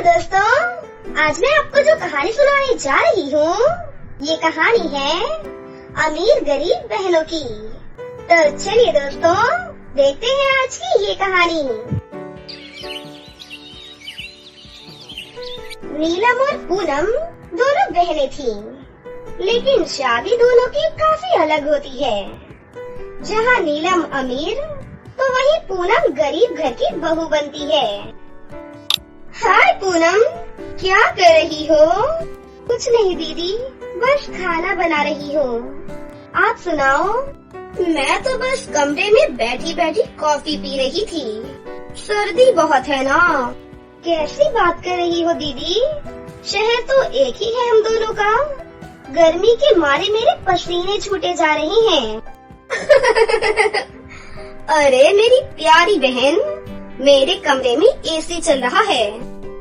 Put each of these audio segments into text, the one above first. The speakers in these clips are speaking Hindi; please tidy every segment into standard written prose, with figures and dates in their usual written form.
दोस्तों, आज मैं आपको जो कहानी सुनाने जा रही हूँ, ये कहानी है अमीर गरीब बहनों की। तो चलिए दोस्तों, देखते हैं आज की ये कहानी। नीलम और पूनम दोनों बहनें थीं, लेकिन शादी दोनों की काफी अलग होती है। जहाँ नीलम अमीर तो वहीं पूनम गरीब घर की बहू बनती है। हाय पूनम, क्या कर रही हो? कुछ नहीं दीदी, बस खाना बना रही हूँ। आप सुनाओ? मैं तो बस कमरे में बैठी बैठी कॉफी पी रही थी। सर्दी बहुत है ना। कैसी बात कर रही हो दीदी? शहर तो एक ही है हम दोनों का। गर्मी के मारे मेरे पसीने छूटे जा रहे हैं। अरे मेरी प्यारी बहन, मेरे कमरे में एसी चल रहा है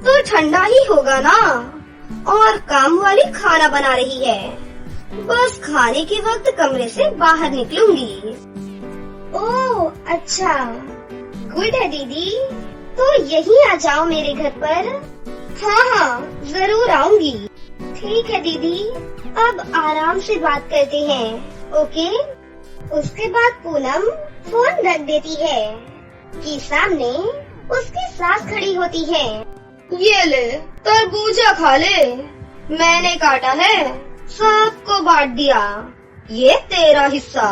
तो ठंडा ही होगा ना। और काम वाली खाना बना रही है, बस खाने के वक्त कमरे से बाहर निकलूंगी। ओह अच्छा, गुड है दीदी। तो यहीं आ जाओ मेरे घर पर। हाँ, जरूर आऊंगी। ठीक है दीदी, अब आराम से बात करते हैं, ओके? उसके बाद पूनम फोन रख देती है कि सामने उसकी सास खड़ी होती है। ये ले, तरबूजा खा ले, मैंने काटा है, सबको बांट दिया, ये तेरा हिस्सा।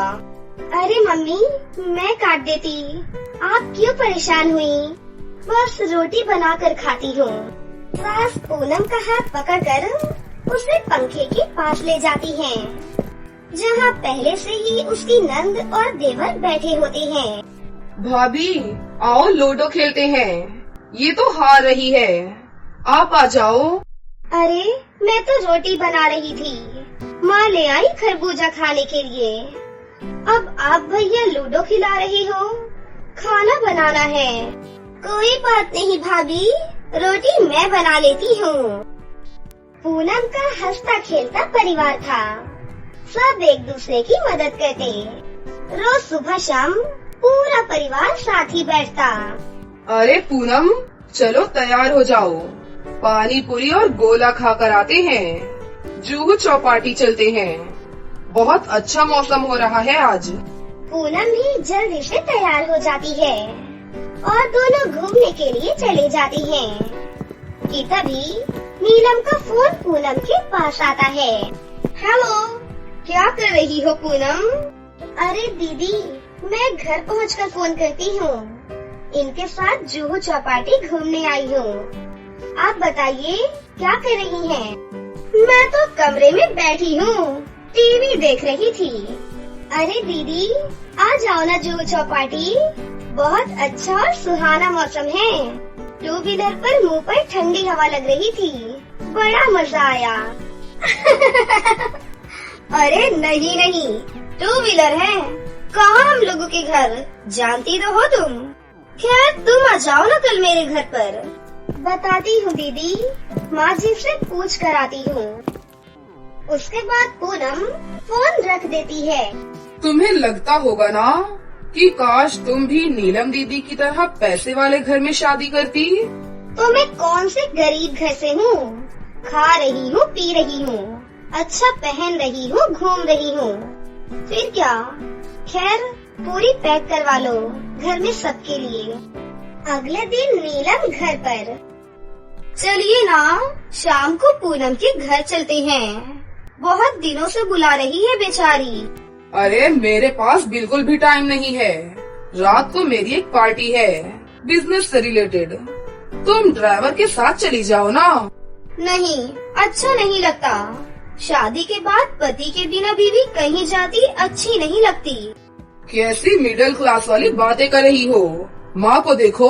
अरे मम्मी, मैं काट देती, आप क्यों परेशान हुई? बस रोटी बनाकर खाती हूँ। सास पूनम का हाथ पकड़कर उसे पंखे के पास ले जाती है, जहाँ पहले से ही उसकी नंद और देवर बैठे होते हैं। भाभी, आओ लूडो खेलते हैं। ये तो हार रही है, आप आ जाओ। अरे मैं तो रोटी बना रही थी, माँ ले आई खरबूजा खाने के लिए। अब आप भैया लूडो खिला रही हो, खाना बनाना है। कोई बात नहीं भाभी, रोटी मैं बना लेती हूँ। पूनम का हंसता खेलता परिवार था। सब एक दूसरे की मदद करते। रोज सुबह शाम पूरा परिवार साथ ही बैठता। अरे पूनम, चलो तैयार हो जाओ, पानी पूरी और गोला खाकर आते हैं, जुहू चौपाटी चलते हैं। बहुत अच्छा मौसम हो रहा है आज। पूनम भी जल्दी से तैयार हो जाती है और दोनों घूमने के लिए चले जाती हैं। कि तभी नीलम का फोन पूनम के पास आता है। हेलो, क्या कर रही हो पूनम? अरे दीदी, मैं घर पहुंचकर फोन करती हूँ। इनके साथ जुहू चौपाटी घूमने आई हूँ। आप बताइए क्या कर रही हैं? मैं तो कमरे में बैठी हूँ, टीवी देख रही थी। अरे दीदी, आ जाओ ना जुहू चौपाटी, बहुत अच्छा और सुहाना मौसम है। टू व्हीलर पर मुंह पर ठंडी हवा लग रही थी, बड़ा मजा आया। अरे नहीं, टू व्हीलर है, कहाँ हम लोगों के घर, जानती तो हो तुम। खैर तुम आ जाओ ना कल मेरे घर पर। बताती हूँ दीदी, माँ जी से पूछ कर आती हूँ। उसके बाद पूनम फोन रख देती है। तुम्हें लगता होगा ना कि काश तुम भी नीलम दीदी की तरह पैसे वाले घर में शादी करती। तो मैं कौन से गरीब घर से हूँ? खा रही हूँ, पी रही हूँ, अच्छा पहन रही हूँ, घूम रही हूँ, फिर क्या? खैर पूरी पैक करवा लो घर में सबके लिए। अगले दिन नीलम घर पर। चलिए ना, शाम को पूनम के घर चलते हैं, बहुत दिनों से बुला रही है बेचारी। अरे मेरे पास बिल्कुल भी टाइम नहीं है, रात को मेरी एक पार्टी है, बिजनेस से रिलेटेड। तुम ड्राइवर के साथ चली जाओ ना। नहीं, अच्छा नहीं लगता। शादी के बाद पति के बिना बीवी कहीं जाती अच्छी नहीं लगती। कैसी मिडिल क्लास वाली बातें कर रही हो? माँ को देखो,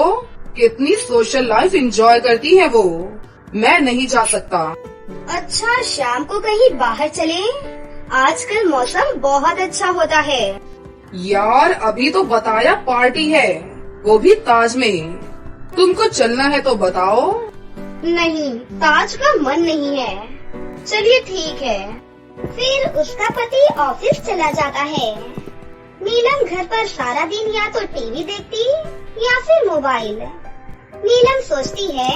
कितनी सोशल लाइफ एंजॉय करती है वो। मैं नहीं जा सकता। अच्छा, शाम को कहीं बाहर चले? आजकल मौसम बहुत अच्छा होता है। यार अभी तो बताया पार्टी है, वो भी ताज में। तुमको चलना है तो बताओ। नहीं, ताज का मन नहीं है। चलिए ठीक है। फिर उसका पति ऑफिस चला जाता है। नीलम घर पर सारा दिन या तो टीवी देखती या फिर मोबाइल। नीलम सोचती है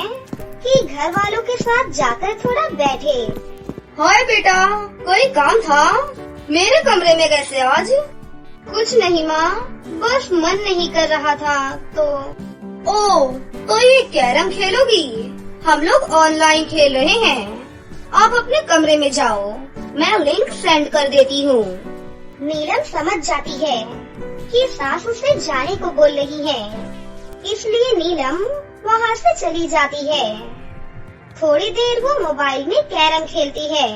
कि घर वालों के साथ जाकर थोड़ा बैठे। हाय बेटा, कोई काम था? मेरे कमरे में कैसे आज? कुछ नहीं माँ, बस मन नहीं कर रहा था तो। ओह, तो ये कैरम खेलोगी? हम लोग ऑनलाइन खेल रहे हैं। आप अपने कमरे में जाओ, मैं लिंक सेंड कर देती हूँ। नीलम समझ जाती है कि सास उसे जाने को बोल रही है, इसलिए नीलम वहाँ से चली जाती है। थोड़ी देर वो मोबाइल में कैरम खेलती है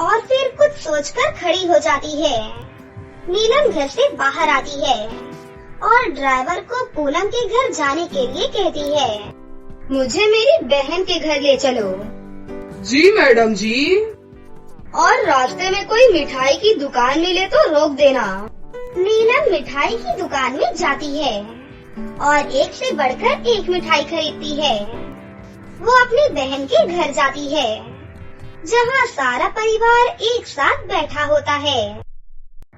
और फिर कुछ सोचकर खड़ी हो जाती है। नीलम घर से बाहर आती है और ड्राइवर को पूनम के घर जाने के लिए कहती है, मुझे मेरी बहन के घर ले चलो। जी मैडम जी। और रास्ते में कोई मिठाई की दुकान मिले तो रोक देना। नीलम मिठाई की दुकान में जाती है और एक से बढ़कर एक मिठाई खरीदती है। वो अपनी बहन के घर जाती है, जहाँ सारा परिवार एक साथ बैठा होता है।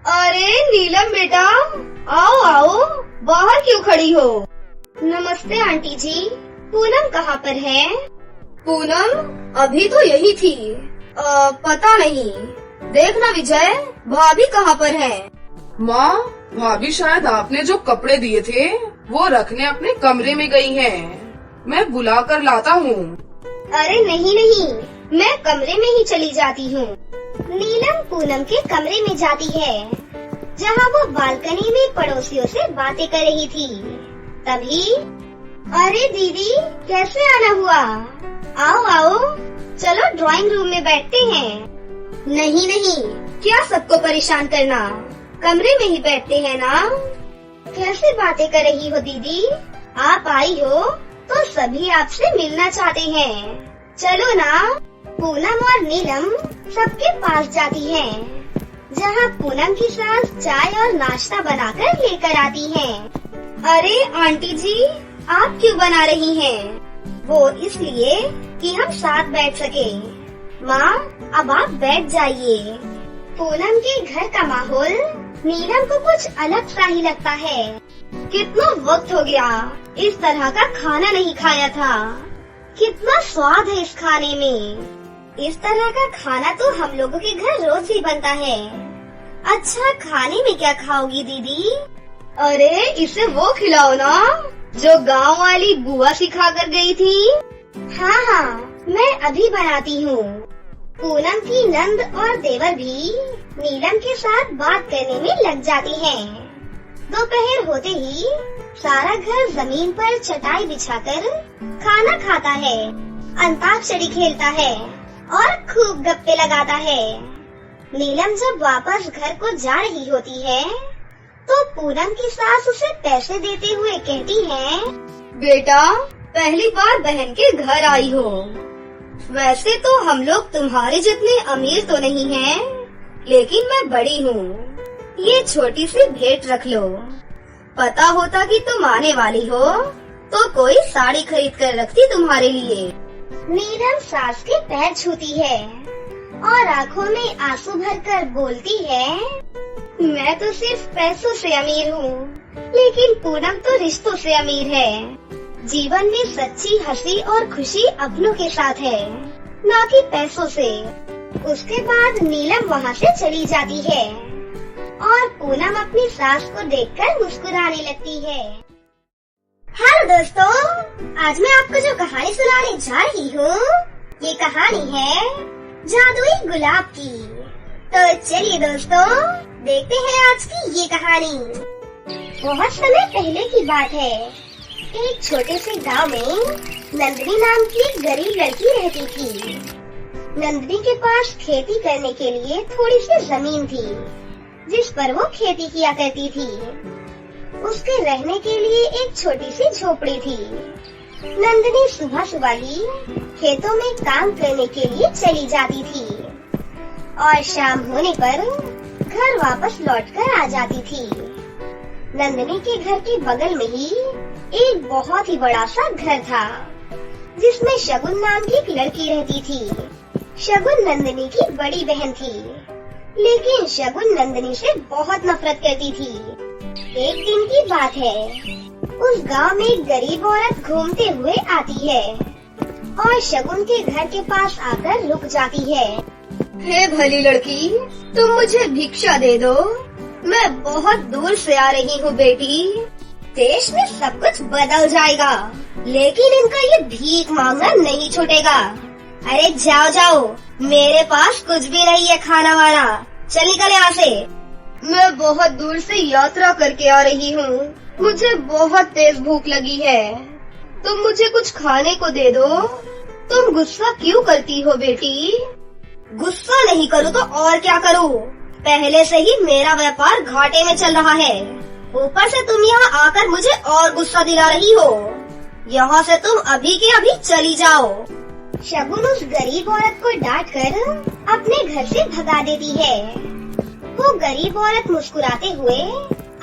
अरे नीलम बेटा, आओ आओ, बाहर क्यों खड़ी हो? नमस्ते आंटी जी, पूनम कहाँ पर है? पूनम अभी तो यही थी। पता नहीं। देखना विजय, भाभी कहाँ पर है? माँ, भाभी शायद आपने जो कपड़े दिए थे वो रखने अपने कमरे में गई हैं। मैं बुला कर लाता हूँ। अरे नहीं नहीं, मैं कमरे में ही चली जाती हूँ। नीलम पूनम के कमरे में जाती है, जहाँ वो बालकनी में पड़ोसियों से बातें कर रही थी। तभी, अरे दीदी, कैसे आना हुआ? आओ आओ, चलो ड्राइंग रूम में बैठते हैं। नहीं नहीं, क्या सबको परेशान करना, कमरे में ही बैठते हैं ना। कैसे बातें कर रही हो दीदी? आप आई हो तो सभी आपसे मिलना चाहते हैं। चलो ना। पूनम और नीलम सबके पास जाती हैं, जहाँ पूनम की सास चाय और नाश्ता बनाकर लेकर आती हैं। अरे आंटी जी, आप क्यों बना रही हैं? वो इसलिए कि हम साथ बैठ सके। माँ, अब आप बैठ जाइए। पूनम के घर का माहौल नीलम को कुछ अलग सा ही लगता है। कितना वक्त हो गया इस तरह का खाना नहीं खाया था। कितना स्वाद है इस खाने में। इस तरह का खाना तो हम लोगों के घर रोज ही बनता है। अच्छा, खाने में क्या खाओगी दीदी? अरे इसे वो खिलाओ ना जो गांव वाली बुआ सिखा कर गई थी। हाँ हाँ, मैं अभी बनाती हूँ। पूनम की नंद और देवर भी नीलम के साथ बात करने में लग जाती हैं। दोपहर होते ही सारा घर जमीन पर चटाई बिछाकर खाना खाता है, अंताक्षरी खेलता है और खूब गप्पे लगाता है। नीलम जब वापस घर को जा रही होती है तो पूनम की सास उसे पैसे देते हुए कहती है, बेटा, पहली बार बहन के घर आई हो। वैसे तो हम लोग तुम्हारे जितने अमीर तो नहीं हैं, लेकिन मैं बड़ी हूँ। ये छोटी सी भेंट रख लो। पता होता कि तुम आने वाली हो तो कोई साड़ी खरीद कर रखती तुम्हारे लिए। नीलम सास के पैर छूती है और आँखों में आंसू भरकर बोलती है, मैं तो सिर्फ पैसों से अमीर हूँ, लेकिन पूनम तो रिश्तों से अमीर है। जीवन में सच्ची हंसी और खुशी अपनों के साथ है, न कि पैसों से। उसके बाद नीलम वहाँ से चली जाती है और पूनम अपनी सास को देखकर मुस्कुराने लगती है। हेलो दोस्तों, आज मैं आपको जो कहानी सुनाने जा रही हूँ, ये कहानी है जादुई गुलाब की। तो चलिए दोस्तों, देखते हैं आज की ये कहानी। बहुत समय पहले की बात है। एक छोटे से गांव में नंदिनी नाम की एक गरीब लड़की रहती थी। नंदिनी के पास खेती करने के लिए थोड़ी सी जमीन थी, जिस पर वो खेती किया करती थी। उसके रहने के लिए एक छोटी सी झोपड़ी थी। नंदिनी सुबह सुबह ही खेतों में काम करने के लिए चली जाती थी और शाम होने पर घर वापस लौटकर आ जाती थी। नंदिनी के घर के बगल में ही एक बहुत ही बड़ा सा घर था, जिसमें शगुन नाम की एक लड़की रहती थी। शगुन नंदिनी की बड़ी बहन थी, लेकिन शगुन नंदिनी से बहुत नफरत करती थी। एक दिन की बात है, उस गांव में एक गरीब औरत घूमते हुए आती है। और शगुन के घर के पास आकर रुक जाती है। हे भली लड़की, तुम मुझे भिक्षा दे दो। मैं बहुत दूर से आ रही हूँ बेटी। देश में सब कुछ बदल जाएगा, लेकिन इनका ये भीख मांगना नहीं छूटेगा। अरे जाओ जाओ, मेरे पास कुछ भी नहीं है खाना वाना। चल निकल यहाँ से। मैं बहुत दूर से यात्रा करके आ रही हूँ, मुझे बहुत तेज भूख लगी है। तुम मुझे कुछ खाने को दे दो। तुम गुस्सा क्यों करती हो बेटी? गुस्सा नहीं करूँ तो और क्या करूँ? पहले से ही मेरा व्यापार घाटे में चल रहा है, ऊपर से तुम यहाँ आकर मुझे और गुस्सा दिला रही हो। यहाँ से तुम अभी के अभी चली जाओ। शगुन उस गरीब औरत को डांट कर अपने घर से भगा देती है। वो गरीब औरत मुस्कुराते हुए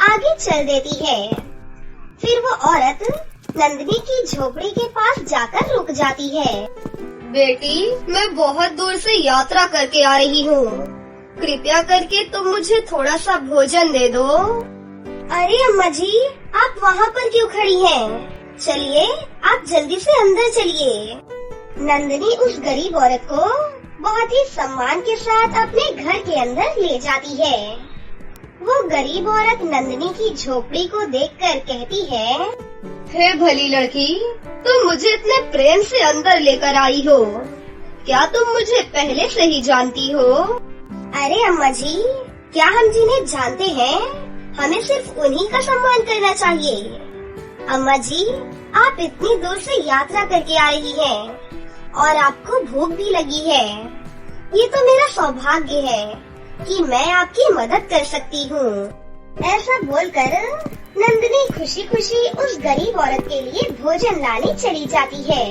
आगे चल देती है। फिर वो औरत नंदिनी की झोपड़ी के पास जाकर रुक जाती है। बेटी, मैं बहुत दूर से यात्रा करके आ रही हूँ, कृपया करके तुम मुझे थोड़ा सा भोजन दे दो। अरे अम्मा जी, आप वहाँ पर क्यों खड़ी हैं? चलिए, आप जल्दी से अंदर चलिए। नंदिनी उस गरीब औरत को बहुत ही सम्मान के साथ अपने घर के अंदर ले जाती है। वो गरीब औरत नंदिनी की झोपड़ी को देखकर कहती है, हे भली लड़की, तुम मुझे इतने प्रेम से अंदर लेकर आई हो। क्या तुम मुझे पहले से ही जानती हो? अरे अम्मा जी, क्या हम जिन्हें जानते हैं हमें सिर्फ उन्हीं का सम्मान करना चाहिए। अम्मा जी, आप इतनी दूर से यात्रा करके आ रही हैं और आपको भूख भी लगी है। ये तो मेरा सौभाग्य है कि मैं आपकी मदद कर सकती हूँ। ऐसा बोलकर नंदिनी खुशी खुशी उस गरीब औरत के लिए भोजन लाने चली जाती है।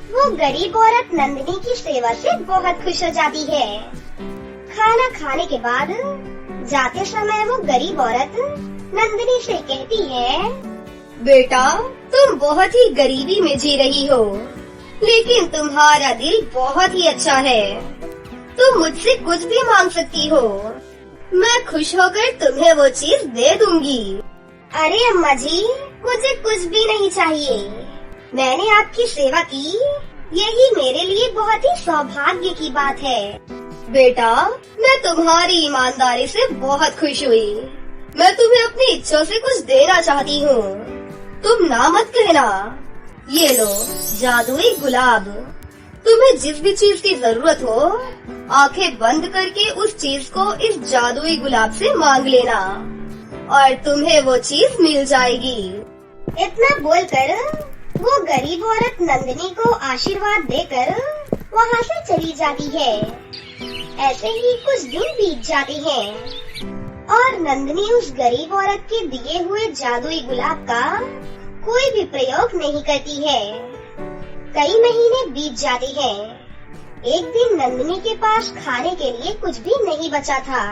वो गरीब औरत नंदिनी की सेवा से बहुत खुश हो जाती है। खाना खाने के बाद जाते समय वो गरीब औरत नंदिनी से कहती है, बेटा, तुम बहुत ही गरीबी में जी रही हो, लेकिन तुम्हारा दिल बहुत ही अच्छा है। तुम मुझसे कुछ भी मांग सकती हो, मैं खुश होकर तुम्हें वो चीज दे दूंगी। अरे अम्मा जी, मुझे कुछ भी नहीं चाहिए। मैंने आपकी सेवा की, यही मेरे लिए बहुत ही सौभाग्य की बात है। बेटा, मैं तुम्हारी ईमानदारी से बहुत खुश हुई। मैं तुम्हें अपनी इच्छा से कुछ देना चाहती हूँ, तुम ना मत कहना। ये लो जादुई गुलाब। तुम्हें जिस भी चीज की जरूरत हो, आंखें बंद करके उस चीज को इस जादुई गुलाब से मांग लेना और तुम्हें वो चीज मिल जाएगी। इतना बोलकर वो गरीब औरत नंदिनी को आशीर्वाद देकर वहाँ से चली जाती है। ऐसे ही कुछ दिन बीत जाते हैं और नंदिनी उस गरीब औरत के दिए हुए जादुई गुलाब का कोई भी प्रयोग नहीं करती है। कई महीने बीत जाते हैं। एक दिन नंदिनी के पास खाने के लिए कुछ भी नहीं बचा था।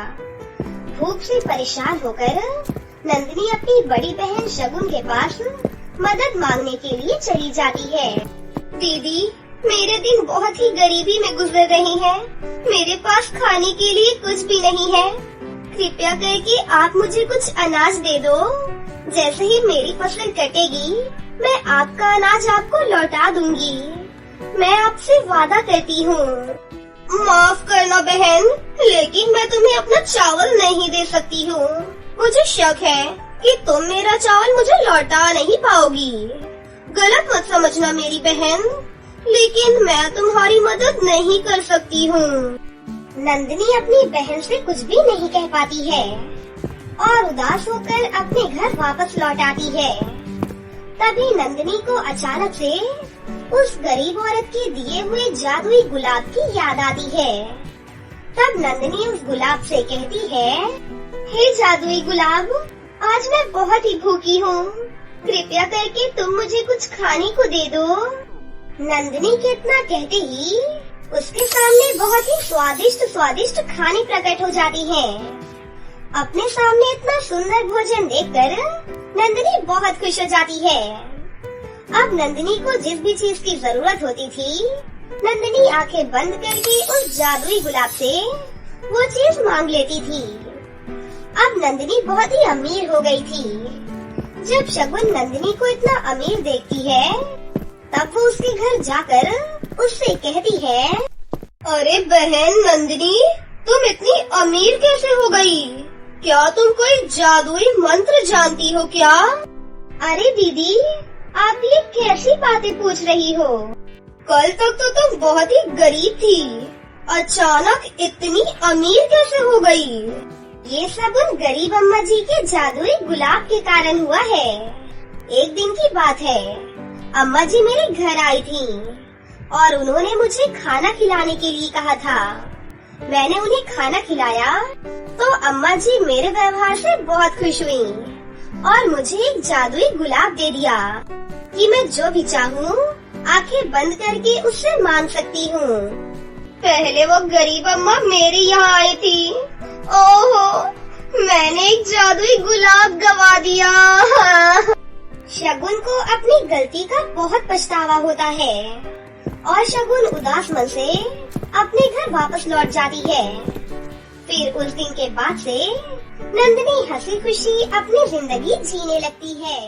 भूख से परेशान होकर नंदिनी अपनी बड़ी बहन शगुन के पास मदद मांगने के लिए चली जाती है। दीदी, मेरे दिन बहुत ही गरीबी में गुजर रहे हैं। मेरे पास खाने के लिए कुछ भी नहीं है। कृपया करके आप मुझे कुछ अनाज दे दो। जैसे ही मेरी फसल कटेगी, मैं आपका अनाज आपको लौटा दूंगी। मैं आपसे वादा करती हूँ। माफ करना बहन, लेकिन मैं तुम्हें अपना चावल नहीं दे सकती हूँ। मुझे शक है कि तुम मेरा चावल मुझे लौटा नहीं पाओगी। गलत मत समझना मेरी बहन, लेकिन मैं तुम्हारी मदद नहीं कर सकती हूँ। नंदिनी अपनी बहन से कुछ भी नहीं कह पाती है और उदास होकर अपने घर वापस लौट आती है। तभी नंदिनी को अचानक से उस गरीब औरत के दिए हुए जादुई गुलाब की याद आती है। तब नंदिनी उस गुलाब से कहती है, हे जादुई गुलाब, आज मैं बहुत ही भूखी हूँ। कृपया करके तुम मुझे कुछ खाने को दे दो। नंदिनी के इतना कहते ही उसके सामने बहुत ही स्वादिष्ट खाने प्रकट हो जाती हैं। अपने सामने इतना सुंदर भोजन देखकर नंदिनी बहुत खुश हो जाती है। अब नंदिनी को जिस भी चीज की जरूरत होती थी, नंदिनी आंखें बंद करके उस जादुई गुलाब से वो चीज मांग लेती थी। अब नंदिनी बहुत ही अमीर हो गई थी। जब शगुन नंदिनी को इतना अमीर देखती है, तब वो उसके घर जाकर उससे कहती है, अरे बहन नंदिनी, तुम इतनी अमीर कैसे हो गई? क्या तुम कोई जादुई मंत्र जानती हो क्या? अरे दीदी, आप ये कैसी बातें पूछ रही हो? कल तक तो तुम बहुत ही गरीब थी, अचानक इतनी अमीर कैसे हो गई? ये सब उन गरीब अम्मा जी के जादुई गुलाब के कारण हुआ है। एक दिन की बात है, अम्मा जी मेरे घर आई थी और उन्होंने मुझे खाना खिलाने के लिए कहा था। मैंने उन्हें खाना खिलाया तो अम्मा जी मेरे व्यवहार से बहुत खुश हुई और मुझे एक जादुई गुलाब दे दिया कि मैं जो भी चाहूँ आंखें बंद करके उससे मांग सकती हूँ। पहले वो गरीब अम्मा मेरे यहाँ आई थी। ओहो, मैंने एक जादुई गुलाब गवा दिया। शगुन को अपनी गलती का बहुत पछतावा होता है और शगुन उदास मन से अपने घर वापस लौट जाती है। फिर उस दिन के बाद से नंदिनी हंसी खुशी अपनी जिंदगी जीने लगती है।